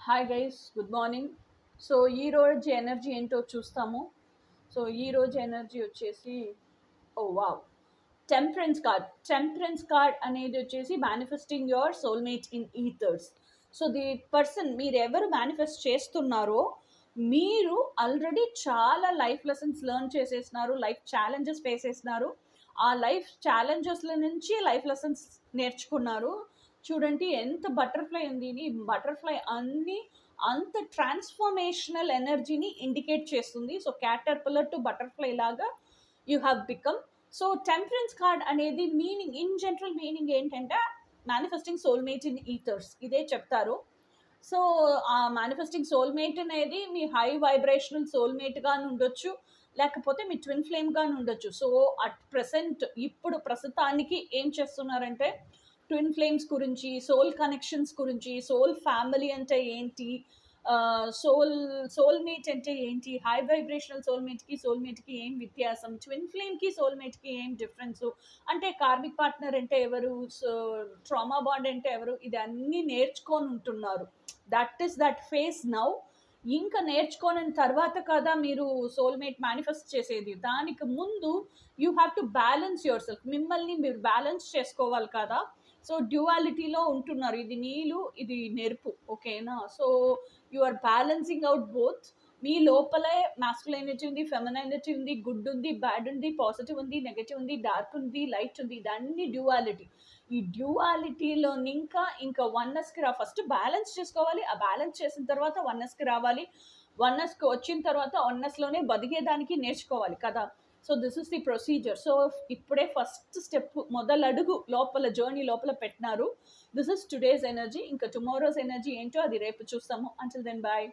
Hi guys, good morning. So ఈ రోజు energy ఏంటో చూస్తాము. సో ఈ రోజు ఎనర్జీ వచ్చేసి, ఓ వావ్, టెంపరెన్స్ కార్డ్ అనేది వచ్చేసి manifesting your soulmate in ethers. So the person మీరు ఎవరు మేనిఫెస్ట్ చేస్తున్నారో మీరు ఆల్రెడీ చాలా లైఫ్ లెసన్స్ లెర్న్ చేసేసినారు, లైఫ్ ఛాలెంజెస్ ఫేస్ చేసినారు. ఆ లైఫ్ ఛాలెంజెస్ల నుంచి లైఫ్ లెసన్స్ నేర్చుకున్నారు. చూడండి ఎంత బటర్ఫ్లై ఉంది. ఈ బటర్ఫ్లై అన్ని అంత ట్రాన్స్ఫర్మేషనల్ ఎనర్జీని ఇండికేట్ చేస్తుంది. సో క్యాటర్పిల్లర్ టు బటర్ఫ్లై లాగా you have become. So temperance card అనేది మీనింగ్, ఇన్ జనరల్ మీనింగ్ ఏంటంటే మేనిఫెస్టింగ్ సోల్మేట్ ఇన్ ఈథర్స్, ఇదే చెప్తారు. సో ఆ మేనిఫెస్టింగ్ సోల్మేట్ అనేది మీ హై వైబ్రేషనల్ సోల్మేట్గా ఉండొచ్చు, లేకపోతే మీ ట్విన్ ఫ్లేమ్గా ఉండొచ్చు. సో అట్ ప్రెసెంట్ ఇప్పుడు ప్రస్తుతానికి ఏం చేస్తున్నారంటే ట్విన్ ఫ్లేమ్స్ గురించి, సోల్ కనెక్షన్స్ గురించి, సోల్ ఫ్యామిలీ అంటే ఏంటి, సోల్ సోల్మేట్ అంటే ఏంటి, హై వైబ్రేషనల్ సోల్మేట్కి ఏం వ్యత్యాసం, ట్విన్ ఫ్లేమ్కి సోల్మేట్కి ఏం డిఫరెన్స్, అంటే కార్మిక్ పార్ట్నర్ అంటే ఎవరు, సో ట్రామా బాండ్ అంటే ఎవరు, ఇది అన్నీ నేర్చుకొని ఉంటున్నారు. That face now. ఇంకా నేర్చుకోని తర్వాత కదా మీరు సోల్మేట్ మేనిఫెస్ట్ చేసేది. దానికి ముందు you have to balance your self, మిమ్మల్ని మీరు బ్యాలెన్స్ చేసుకోవాలి కదా. సో డ్యువాలిటీలో ఉంటున్నారు, ఇది నీళ్ళు ఇది నెరుపు, ఓకేనా. So you are balancing out both. మీ లోపలే మాస్కులైనిటీ ఉంది, ఫెమినైనిటీ ఉంది, గుడ్ ఉంది, బ్యాడ్ ఉంది, పాజిటివ్ ఉంది, నెగటివ్ ఉంది, డార్క్ ఉంది, లైట్ ఉంది, ఇదన్నీ డ్యువాలిటీ. ఈ డ్యువాలిటీలో ఇంకా వన్నెస్కి ఫస్ట్ బ్యాలెన్స్ చేసుకోవాలి. ఆ బ్యాలెన్స్ చేసిన తర్వాత వన్నెస్కి రావాలి. వన్నెస్కి వచ్చిన తర్వాత వన్నెస్లోనే బతికేదానికి నేర్చుకోవాలి కదా. So this is the procedure. So ఇప్పుడే ఫస్ట్ స్టెప్, మొదలడుగు లోపల జర్నీ లోపల పెట్టినారు. This is today's energy. ఇంకా టుమారోస్ ఎనర్జీ ఏంటో అది రేపు చూస్తాము. Until then bye.